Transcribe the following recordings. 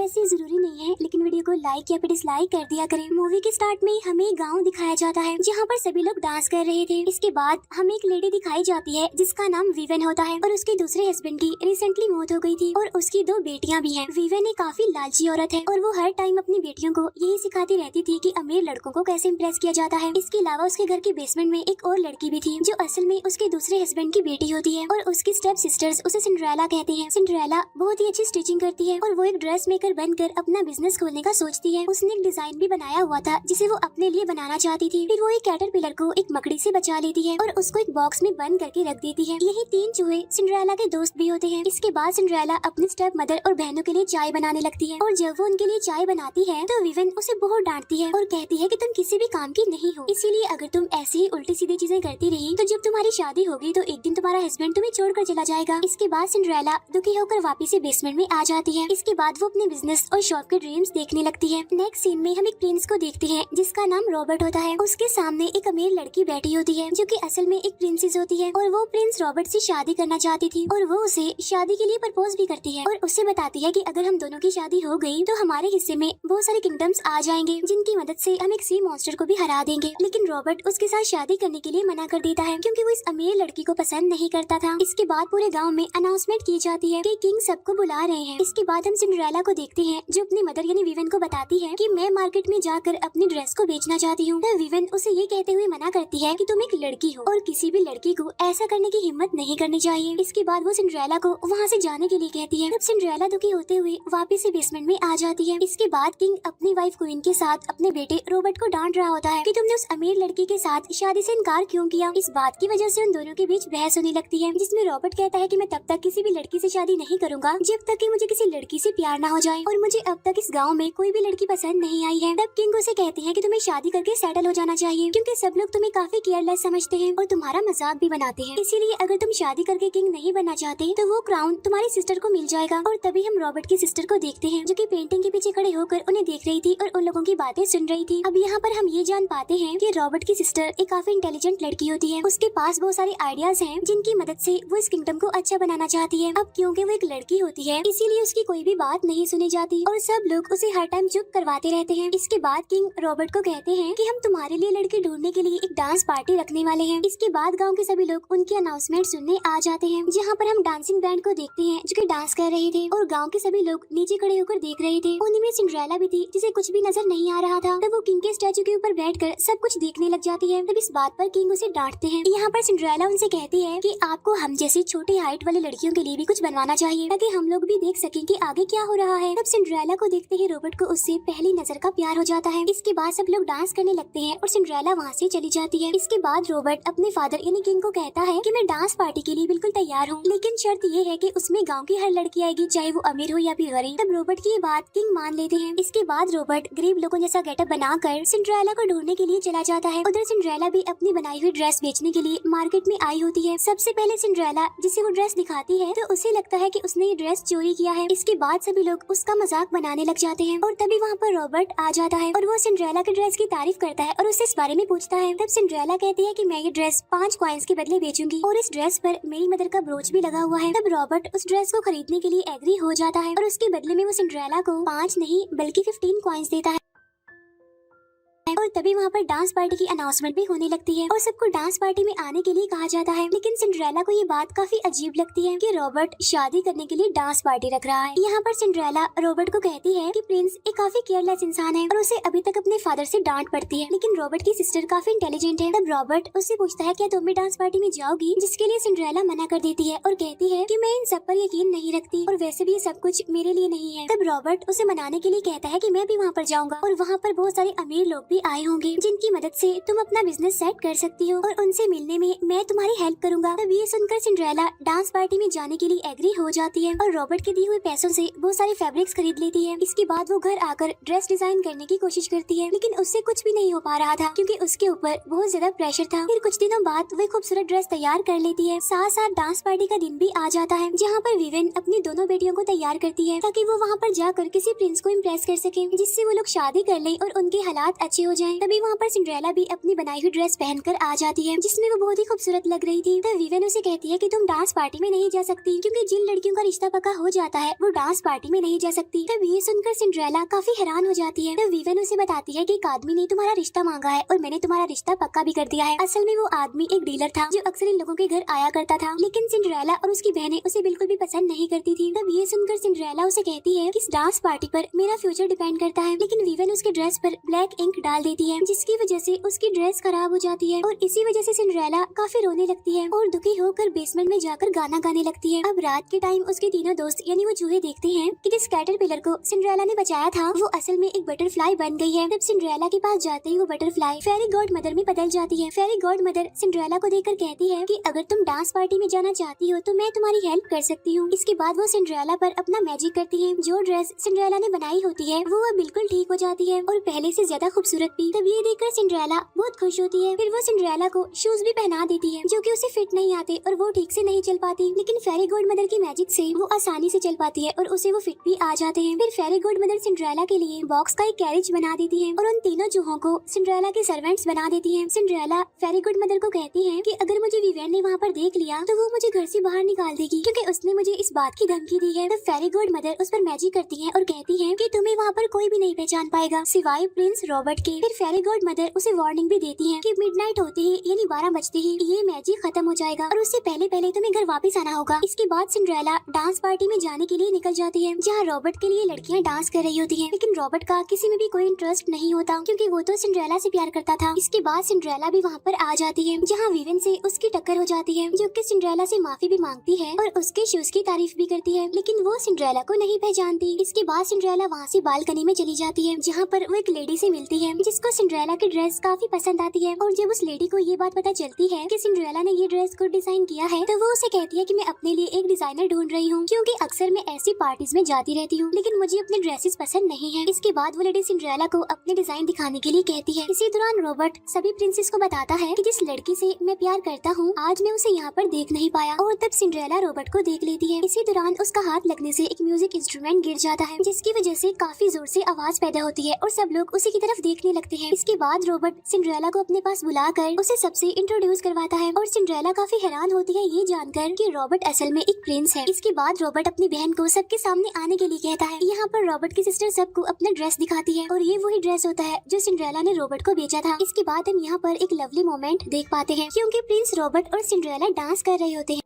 वैसे जरूरी नहीं है, लेकिन वीडियो को लाइक या फिर डिसलाइक कर दिया करें। मूवी के स्टार्ट में हमें एक गाँव दिखाया जाता है जहाँ पर सभी लोग डांस कर रहे थे। इसके बाद हमें एक लेडी दिखाई जाती है जिसका नाम विवेन होता है और उसके दूसरे हस्बैंड की रिसेंटली मौत हो गई थी और उसकी 2 बेटियां भी हैं। विवेन एक काफी लालची औरत है और वो हर टाइम अपनी बेटियों को यही सिखाती रहती थी कि अमीर लड़कों को कैसे इम्प्रेस किया जाता है। इसके अलावा उसके घर के बेसमेंट में एक और लड़की भी थी जो असल में उसके दूसरे हस्बैंड की बेटी होती है और उसकी स्टेप सिस्टर्स उसे सिंड्रेला कहते हैं। सिंड्रेला बहुत ही अच्छी स्टिचिंग करती है और वो एक ड्रेस मेकर बनकर अपना बिजनेस खोलने का सोचती है। उसने एक डिजाइन भी बनाया हुआ था जिसे वो अपने लिए बनाना चाहती थी। फिर वो एक कैटरपिलर को एक मकड़ी से बचा लेती है और उसको एक बॉक्स में बंद करके रख देती है। यही 3 चूहे सिंड्रेला के दोस्त भी होते हैं। इसके बाद सिंड्रेला अपनी स्टेप मदर और बहनों के लिए चाय बनाने लगती है और जब वो उनके लिए चाय बनाती है तो विवेन उसे बहुत डांटती है और कहती है कि तुम किसी भी काम की नहीं हो, इसीलिए अगर तुम ऐसी ही उल्टी सीधी चीजें करती रही तो जब तुम्हारी शादी होगी तो एक दिन तुम्हारा हस्बैंड तुम्हें छोड़कर चला जाएगा। इसके बाद सिंड्रेला दुखी होकर वापस से बेसमेंट में आ जाती है। इसके बाद वो अपने बिजनेस और शॉप के ड्रीम्स देखने लगती है। नेक्स्ट सीन में हम एक प्रिंस को देखते हैं जिसका नाम रॉबर्ट होता है। उसके सामने एक अमीर लड़की बैठी होती है जो कि असल में एक प्रिंसेस होती है और वो प्रिंस रॉबर्ट से शादी करना चाहती थी और वो उसे शादी के लिए प्रपोज भी करती है और उससे बताती है कि अगर हम दोनों की शादी हो गई तो हमारे हिस्से में बहुत सारे किंगडम्स आ जाएंगे जिनकी मदद से हम एक सी मॉन्स्टर को भी हरा देंगे। लेकिन रॉबर्ट उसके साथ शादी करने के लिए मना कर देता है क्योंकि वो इस अमीर लड़की को पसंद नहीं करता था। इसके बाद पूरे गाँव में अनाउंसमेंट की जाती है कि किंग सबको बुला रहे हैं। इसके बाद हम सिंड्रेला को देखते हैं जो अपनी मदर यानी विवेन को बताती है कि मैं मार्केट में जाकर अपनी ड्रेस को बेचना चाहती हूँ। तो विवेन उसे ये कहते हुए मना करती है कि तुम एक लड़की हो और किसी भी लड़की को ऐसा करने की हिम्मत नहीं करनी चाहिए। इसके बाद वो सिंड्रेला को वहाँ से जाने के लिए कहती है। तब सिंड्रेला दुखी होते हुए वापस से बेसमेंट में आ जाती है। इसके बाद किंग अपनी वाइफ क्वीन के साथ अपने बेटे रॉबर्ट को डांट रहा होता है कि तुमने उस अमीर लड़की के साथ शादी से इनकार क्यों किया। इस बात की वजह से उन दोनों के बीच बहस होने लगती है जिसमें रॉबर्ट कहता है कि मैं तब तक किसी भी लड़की से शादी नहीं करूंगा जब तक कि मुझे किसी लड़की से प्यार ना हो जाए और मुझे अब तक इस गाँव में कोई भी लड़की पसंद नहीं आई है। तब किंग उसे कहती है कि तुम्हें शादी करके सेटल हो जाना चाहिए क्योंकि सब लोग तुम्हें काफी केयरलेस समझते हैं और तुम्हारा मजाक भी बनाते हैं। इसीलिए अगर तुम शादी करके किंग नहीं बनना चाहते तो वो क्राउन तुम्हारी सिस्टर को मिल जाएगा। और तभी हम रॉबर्ट की सिस्टर को देखते हैं जो कि पेंटिंग के पीछे खड़े होकर उन्हें देख रही थी और उन लोगों की बातें सुन रही थी। अब यहाँ पर हम ये जान पाते हैं कि रॉबर्ट की सिस्टर एक काफी इंटेलिजेंट लड़की होती है। उसके पास बहुत सारे आइडियाज हैं जिनकी मदद से वो इस किंगडम को अच्छा बनाना चाहती है। अब क्योंकि वो एक लड़की होती है इसीलिए उसकी कोई भी बात नहीं सुनी जाती और सब लोग उसे हर टाइम चुप करवाते रहते हैं। इसके बाद किंग रॉबर्ट को कहते हैं कि हम तुम्हारे लिए लड़की ढूंढने के लिए एक डांस पार्टी रखने वाले हैं। इसके बाद गाँव के सभी लोग उनकी अनाउंसमेंट सुनने आ जाते हैं जहाँ पर हम डांसिंग बैंड को देखते हैं जो कि डांस कर रहे थे और गाँव के सभी लोग नीचे खड़े होकर देख रहे थे। उन्हीं में सिंड्रेला भी थी जिसे कुछ भी नजर नहीं आ रहा था। तब वो किंग के स्टैचू के ऊपर बैठकर सब कुछ देखने लग जाती है। तब इस बात पर किंग उसे डांटते हैं। यहाँ पर सिंड्रेला उनसे कहती है कि आपको हम जैसी छोटी हाइट वाली लड़कियों के लिए भी कुछ बनवाना चाहिए ताकि हम लोग भी देख सकें कि आगे क्या हो रहा है। तब सिंड्रेला को देखते ही रॉबर्ट को उससे पहली नजर का प्यार हो जाता है। इसके बाद सब लोग डांस करने लगते हैं और सिंड्रेला वहाँ से चली जाती है। इसके बाद रॉबर्ट अपने फादर यानी किंग को कहता है कि मैं डांस पार्टी के लिए बिल्कुल तैयार हूँ, लेकिन शर्त ये है कि उसमें गाँव की हर लड़की आएगी चाहे वो अमीर हो या फिर गरीब। तब रॉबर्ट की ये बात किंग मान लेते हैं। इसके बाद रॉबर्ट गरीब लोगों जैसा गेटअप बनाकर सिंड्रेला को ढूंढने के लिए चला जाता है। उधर सिंड्रेला भी अपनी बनाई हुई ड्रेस बेचने के लिए मार्केट में आई होती है। सबसे पहले सिंड्रेला जिसे वो ड्रेस दिखाती है तो उसे लगता है कि उसने ये ड्रेस चोरी किया है। इसके बाद सभी लोग उसका मजाक बनाने लग जाते हैं और तभी वहाँ पर रॉबर्ट आ जाता है और वो सिंड्रेला के ड्रेस की तारीफ करता है और उससे इस बारे में पूछता है। तब सिंड्रेला कहती है कि मैं ये ड्रेस 5 कॉइन्स के बदले बेचूंगी और इस ड्रेस पर मेरी मदर का ब्रोच भी लगा हुआ है। तब रॉबर्ट उस ड्रेस को खरीदने के लिए एग्री हो जाता है और उसके बदले में वो सिंड्रेला को 5 नहीं बल्कि 15 कॉइन्स देता है। और तभी वहाँ पर डांस पार्टी की अनाउंसमेंट भी होने लगती है और सबको डांस पार्टी में आने के लिए कहा जाता है। लेकिन सिंड्रेला को ये बात काफी अजीब लगती है कि रॉबर्ट शादी करने के लिए डांस पार्टी रख रहा है। यहाँ पर सिंड्रेला रॉबर्ट को कहती है कि प्रिंस एक काफी केयरलेस इंसान है और उसे अभी तक अपने फादर से डांट पड़ती है, लेकिन रॉबर्ट की सिस्टर काफी इंटेलिजेंट है। तब रॉबर्ट उससे पूछता है क्या तुम भी डांस पार्टी में जाओगी, जिसके लिए सिंड्रेला मना कर देती है और कहती है कि मैं इन सब पर यकीन नहीं रखती और वैसे भी ये सब कुछ मेरे लिए नहीं है। तब रॉबर्ट उसे मनाने के लिए कहता है कि मैं भी वहाँ पर जाऊंगा और वहाँ पर बहुत सारे अमीर लोग भी आए होंगे जिनकी मदद से तुम अपना बिजनेस सेट कर सकती हो और उनसे मिलने में मैं तुम्हारी हेल्प करूंगा। तब ये सुनकर सिंड्रेला डांस पार्टी में जाने के लिए एग्री हो जाती है और रॉबर्ट के दिए हुए पैसों से बहुत सारे फैब्रिक्स खरीद लेती है। इसके बाद वो घर आकर ड्रेस डिजाइन करने की कोशिश करती है, लेकिन उससे कुछ भी नहीं हो पा रहा था क्योंकि उसके ऊपर बहुत ज्यादा प्रेशर था। फिर कुछ दिनों बाद वो खूबसूरत ड्रेस तैयार कर लेती है। साथ साथ डांस पार्टी का दिन भी आ जाता है जहाँ पर विवेन अपनी दोनों बेटियों को तैयार करती है ताकि वो वहाँ पर जाकर किसी प्रिंस को इम्प्रेस कर सके जिससे वो लोग शादी कर ले और उनके हालात अच्छे हो जाएं। तभी वहाँ पर सिंड्रेला भी अपनी बनाई हुई ड्रेस पहनकर आ जाती है, जिसमें वो बहुत ही खूबसूरत लग रही थी। तब विवेन उसे कहती है कि तुम डांस पार्टी में नहीं जा सकती, क्योंकि जिन लड़कियों का रिश्ता पक्का हो जाता है वो डांस पार्टी में नहीं जा सकती। तब ये सुनकर सिंड्रेला काफी हैरान हो जाती है। तब विवेन उसे बताती है कि एक आदमी ने तुम्हारा रिश्ता मांगा है और मैंने तुम्हारा रिश्ता पक्का भी कर दिया है। असल में वो आदमी एक डीलर था जो अक्सर इन लोगों के घर आया करता था, लेकिन सिंड्रेला और उसकी बहनें उसे बिल्कुल भी पसंद नहीं करती थी। तब ये सुनकर सिंड्रेला उसे कहती है कि इस डांस पार्टी पर मेरा फ्यूचर डिपेंड करता है, लेकिन विवेन उसके ड्रेस पर ब्लैक इंक डाल देती है, जिसकी वजह से उसकी ड्रेस खराब हो जाती है और इसी वजह से सिंड्रेला काफी रोने लगती है और दुखी होकर बेसमेंट में जाकर गाना गाने लगती है। अब रात के टाइम उसके तीनों दोस्त यानी वो चूहे देखते हैं कि जिस कैटरपिलर को सिंड्रेला ने बचाया था वो असल में एक बटरफ्लाई बन गई है। तब सिंड्रेला के पास जाते ही वो बटरफ्लाई फेरी गॉड मदर में बदल जाती है। फेरी गॉड मदर सिंड्रेला को देखकर कहती है कि अगर तुम डांस पार्टी में जाना चाहती हो तो मैं तुम्हारी हेल्प कर सकती हूँ। इसके बाद वो सिंड्रेला पर अपना मैजिक करती है। जो ड्रेस सिंड्रेला ने बनाई होती है वो अब बिल्कुल ठीक हो जाती है और पहले से ज्यादा खूबसूरत भी। तब ये देखकर सिंड्रेला बहुत खुश होती है। फिर वो सिंड्रेला को शूज भी पहना देती है जो कि उसे फिट नहीं आते और वो ठीक से नहीं चल पाती, लेकिन फेरी गॉड मदर की मैजिक से वो आसानी से चल पाती है और उसे वो फिट भी आ जाते हैं। फिर फेरी गॉड मदर सिंड्रेला के लिए बॉक्स का एक कैरेज बना देती है और उन तीनों चूहों को सिंड्रेला के सर्वेंट्स बना देती है। सिंड्रेला फेरी गॉड मदर को कहती है कि अगर मुझे विवेन ने वहाँ पर देख लिया तो वो मुझे घर से बाहर निकाल देगी, क्योंकि उसने मुझे इस बात की धमकी दी है। तो फेरी गॉड मदर उस पर मैजिक करती है और कहती है कि तुम्हें वहाँ पर कोई भी नहीं पहचान पाएगा सिवाय प्रिंस रॉबर्ट के। फिर फेरी गॉड मदर उसे वार्निंग भी देती है कि मिडनाइट होते ही यानी 12 बजते ही ये मैजिक खत्म हो जाएगा और उससे पहले पहले तुम्हें घर वापस आना होगा। इसके बाद सिंड्रेला डांस पार्टी में जाने के लिए निकल जाती है, जहाँ रॉबर्ट के लिए लड़कियाँ डांस कर रही होती हैं, लेकिन रॉबर्ट का किसी में भी कोई इंटरेस्ट नहीं होता क्योंकि वो तो सिंड्रेला से प्यार करता था। इसके बाद सिंड्रेला भी वहाँ पर आ जाती है, जहाँ विवेन से उसकी टक्कर हो जाती है, जो कि सिंड्रेला से माफी भी मांगती है और उसके शूज की तारीफ भी करती है, लेकिन वो सिंड्रेला को नहीं पहचानती। इसके बाद सिंड्रेला वहाँ से बालकनी में चली जाती है, जहाँ पर वो एक लेडी से मिलती है जिसको सिंड्रेला की ड्रेस काफी पसंद आती है। और जब उस लेडी को ये बात पता चलती है कि सिंड्रेला ने ये ड्रेस को डिजाइन किया है तो वो उसे कहती है कि मैं अपने लिए एक डिजाइनर ढूंढ रही हूँ, क्योंकि अक्सर मैं ऐसी पार्टीज में जाती रहती हूँ लेकिन मुझे अपने ड्रेसेस पसंद नहीं है। इसके बाद वो लेडी सिंड्रेला को अपने डिजाइन दिखाने के लिए कहती है। इसी दौरान रॉबर्ट सभी प्रिंसेस को बताता है कि जिस लड़की से मैं प्यार करता हूँ आज मैं उसे यहाँ पर देख नहीं पाया, और तब सिंड्रेला रॉबर्ट को देख लेती है। इसी दौरान उसका हाथ लगने से एक म्यूजिक इंस्ट्रूमेंट गिर जाता है, जिसकी वजह से काफी जोर से आवाज पैदा होती है और सब लोग उसी की तरफ देखने लगते हैं। इसके बाद रॉबर्ट सिंड्रेला को अपने पास बुलाकर उसे सबसे इंट्रोड्यूस करवाता है और सिंड्रेला काफी हैरान होती है ये जानकर कि रॉबर्ट असल में एक प्रिंस है। इसके बाद रॉबर्ट अपनी बहन को सबके सामने आने के लिए कहता है। यहाँ पर रॉबर्ट की सिस्टर सबको अपना ड्रेस दिखाती है और ये वही ड्रेस होता है जो सिंड्रेला ने रॉबर्ट को बेचा था। इसके बाद हम यहाँ पर एक लवली मोमेंट देख पाते हैं, क्योंकि प्रिंस रॉबर्ट और सिंड्रेला डांस कर रहे होते हैं।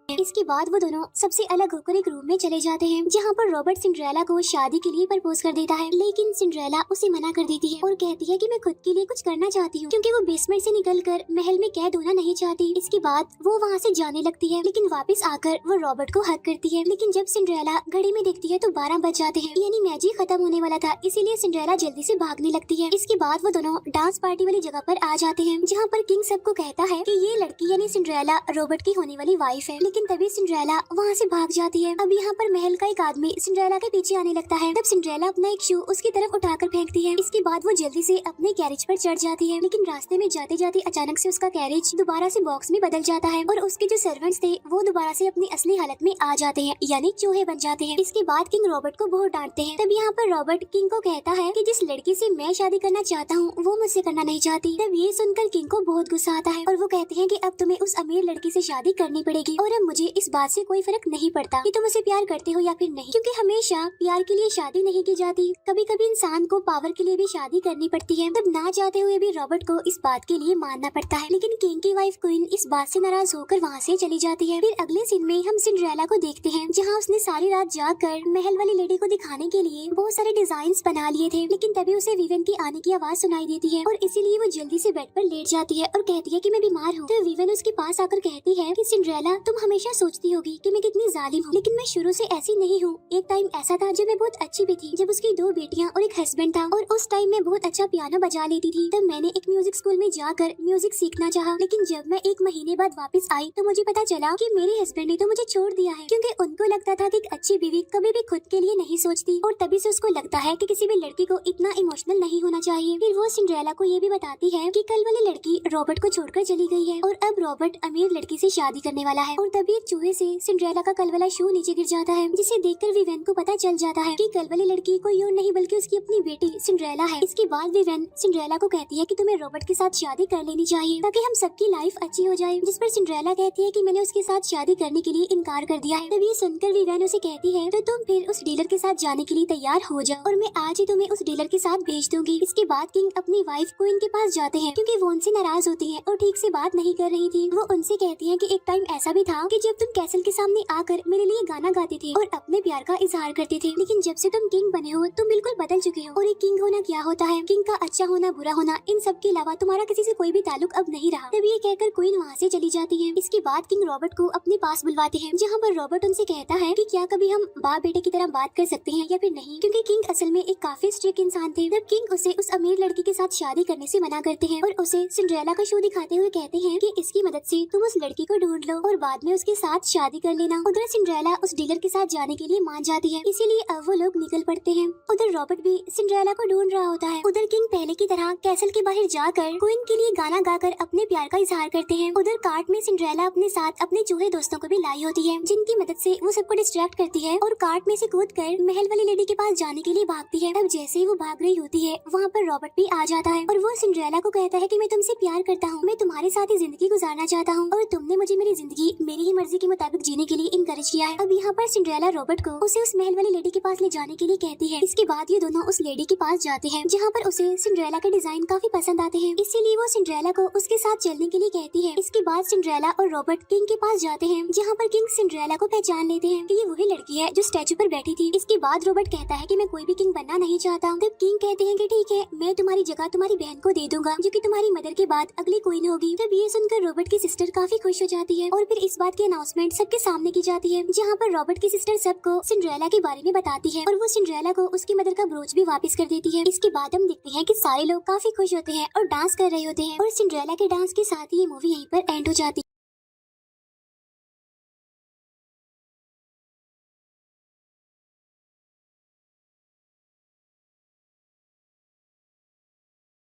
इसके बाद वो दोनों सबसे अलग होकर एक रूम में चले जाते हैं, जहाँ पर रॉबर्ट सिंड्रेला को शादी के लिए प्रपोज कर देता है, लेकिन सिंड्रेला उसे मना कर देती है और कहती है कि मैं खुद के लिए कुछ करना चाहती हूँ, क्योंकि वो बेसमेंट से निकलकर महल में कैद होना नहीं चाहती। इसके बाद वो वहाँ से जाने लगती है, लेकिन वापस आकर वो रॉबर्ट को हक करती है। लेकिन जब सिंड्रेला घड़ी में देखती है तो 12 बज जाते हैं, यानी मैजिक खत्म होने वाला था, इसीलिए सिंड्रेला जल्दी से भागने लगती है। इसके बाद वो दोनों डांस पार्टी वाली जगह पर आ जाते हैं, जहाँ पर किंग सबको कहता है कि ये लड़की यानी सिंड्रेला रॉबर्ट की होने वाली वाइफ है, लेकिन तभी सिंड्रेला वहाँ से भाग जाती है। अब यहाँ पर महल का एक आदमी सिंड्रेला के पीछे आने लगता है। तब सिंड्रेला अपना एक शू उसकी तरफ उठाकर फेंकती है। इसके बाद वो जल्दी से अपने कैरेज पर चढ़ जाती है, लेकिन रास्ते में जाते जाते अचानक से उसका कैरेज दोबारा से बॉक्स में बदल जाता है और उसके जो सर्वेंट्स थे वो दोबारा से अपनी असली हालत में आ जाते हैं, यानी चूहे बन जाते हैं। इसके बाद किंग रॉबर्ट को बहुत डांटते हैं। तब यहाँ पर रॉबर्ट किंग को कहता है कि जिस लड़की से मैं शादी करना चाहता हूँ वो मुझसे करना नहीं चाहती। तब ये सुनकर किंग को बहुत गुस्सा आता है और वो कहते हैं कि अब तुम्हें उस अमीर लड़की से शादी करनी पड़ेगी और अब मुझे इस बात से कोई फर्क नहीं पड़ता कि तुम उसे प्यार करते हो या फिर नहीं, क्योंकि हमेशा प्यार के लिए शादी नहीं की जाती, कभी कभी इंसान को पावर के लिए भी शादी करनी पड़ती है। तब ना चाहते हुए भी रॉबर्ट को इस बात के लिए मानना पड़ता है, लेकिन किंग की वाइफ क्वीन इस बात से नाराज होकर वहाँ से चली जाती है। फिर अगले सीन में हम सिंड्रेला को देखते हैं, जहाँ उसने सारी रात जागकर महल वाली लेडी को दिखाने के लिए बहुत सारे डिजाइन बना लिए थे, लेकिन तभी उसे विवेन की आने की आवाज सुनाई देती है और इसीलिए वो जल्दी से बेड पर लेट जाती है और कहती है कि मैं बीमार हूँ। तो विवेन उसके पास आकर कहती है कि सिंड्रेला तुम हमेशा सोचती होगी कि मैं कितनी जालिम हूँ, लेकिन मैं शुरू से ऐसी नहीं हूँ। एक टाइम ऐसा था जब मैं बहुत अच्छी भी थी, जब उसकी 2 बेटियाँ और एक हस्बैंड था, और उस टाइम मैं बहुत अच्छा पियानो बजा लेती थी। तब मैंने एक म्यूजिक स्कूल में जाकर म्यूजिक सीखना चाहा, लेकिन जब मैं 1 महीने बाद वापस आई तो मुझे पता चला कि मेरे हस्बैंड ने तो मुझे छोड़ दिया है, क्योंकि उनको लगता था कि एक अच्छी बीवी कभी भी खुद के लिए नहीं सोचती, और तभी से उसको लगता है कि किसी भी लड़की को इतना इमोशनल नहीं होना चाहिए। फिर वो सिंड्रेला को ये भी बताती है कि कल वाली लड़की रॉबर्ट को छोड़कर चली गई है और अब रॉबर्ट अमीर लड़की से शादी करने वाला है। और तभी तभी एक चूहे से सिंड्रेला का कल वाला शू नीचे गिर जाता है, जिसे देखकर विवेन को पता चल जाता है कि कल वाली लड़की कोई और नहीं बल्कि उसकी अपनी बेटी सिंड्रेला है। इसके बाद विवेन सिंड्रेला को कहती है कि तुम्हें रॉबर्ट के साथ शादी कर लेनी चाहिए ताकि हम सबकी लाइफ अच्छी हो जाए, जिस पर सिंड्रेला कहती है कि मैंने उसके साथ शादी करने के लिए इनकार कर दिया है। तभी ये सुनकर विवेन उसे कहती है तो तुम फिर उस डीलर के साथ जाने के लिए तैयार हो जाओ और मैं आज ही तुम्हें उस डीलर के साथ भेज दूंगी। इसके बाद किंग अपनी वाइफ क्वीन के पास जाते हैं क्योंकि वो उनसे नाराज होती है और ठीक से बात नहीं कर रही थी। वो उनसे कहती है कि एक टाइम ऐसा भी था कि जब तुम कैसल के सामने आकर मेरे लिए गाना गाते थे और अपने प्यार का इजहार करते थे, लेकिन जब से तुम किंग बने हो तुम बिल्कुल बदल चुके हो। और एक किंग होना क्या होता है, किंग का अच्छा होना बुरा होना, इन सब के अलावा तुम्हारा किसी से कोई भी ताल्लुक अब नहीं रहा। तभी ये कहकर क्वीन वहाँ से चली जाती है। इसके बाद किंग रॉबर्ट को अपने पास बुलवाते हैं, जहाँ पर रॉबर्ट उनसे कहता है कि क्या कभी हम बाप बेटे की तरह बात कर सकते हैं या फिर नहीं, क्योंकि किंग असल में एक काफी स्ट्रिक्ट इंसान थे। तब किंग उसे उस अमीर लड़की के साथ शादी करने से मना करते हैं और उसे सिंड्रेला का शो दिखाते हुए कहते हैं कि इसकी मदद से तुम उस लड़की को ढूंढ लो और बाद में उसके साथ शादी कर लेना। उधर सिंड्रेला उस डीलर के साथ जाने के लिए मान जाती है, इसीलिए अब वो लोग निकल पड़ते हैं। उधर रॉबर्ट भी सिंड्रेला को ढूंढ रहा होता है। उधर किंग पहले की तरह कैसल के बाहर जाकर क्वीन के लिए गाना गाकर अपने प्यार का इजहार करते हैं। उधर कार्ट में सिंड्रेला अपने साथ अपने चूहे दोस्तों को भी लाई होती है, जिनकी मदद से वो सबको डिस्ट्रैक्ट करती है और कार्ट में से कूदकर महल वाली लेडी के पास जाने के लिए भागती है। अब जैसे ही वो भाग रही होती है वहाँ पर रॉबर्ट भी आ जाता है और वो सिंड्रेला को कहता है कि मैं तुमसे प्यार करता हूँ, मैं तुम्हारे साथ ही जिंदगी गुजारना चाहता हूँ और तुमने मुझे मेरी जिंदगी मेरी ही मर्जी के मुताबिक जीने के लिए इनकरेज किया है। अब यहाँ पर सिंड्रेला रॉबर्ट को उसे उस महल वाली लेडी के पास ले जाने के लिए कहती है। इसके बाद ये दोनों उस लेडी के पास जाते हैं, जहाँ पर उसे सिंड्रेला के डिजाइन काफी पसंद आते हैं, इसीलिए वो सिंड्रेला को उसके साथ चलने के लिए कहती है। इसके बाद सिंड्रेला और रॉबर्ट किंग के पास जाते हैं, जहाँ पर किंग सिंड्रेला को पहचान लेते हैं कि ये वही लड़की है जो स्टैचू पर बैठी थी। इसके बाद रॉबर्ट कहता है कि मैं कोई भी किंग बनना नहीं चाहता। तब किंग कहते हैं कि ठीक है, मैं तुम्हारी जगह तुम्हारी बहन को दे दूंगा जो कि तुम्हारी मदर के बाद अगली क्वीन होगी। तब ये सुनकर रॉबर्ट की सिस्टर काफी खुश हो जाती है और फिर इस बात की अनाउंसमेंट सबके सामने की जाती है, जहाँ पर रॉबर्ट की सिस्टर सबको सिंड्रेला के बारे में बताती है और वो सिंड्रेला को उसकी मदर का ब्रोच भी वापस कर देती है। इसके बाद हम देखते हैं कि सारे लोग काफी खुश होते हैं और डांस कर रहे होते हैं और सिंड्रेला के डांस के साथ ही ये मूवी यहीं पर एंड हो जाती है।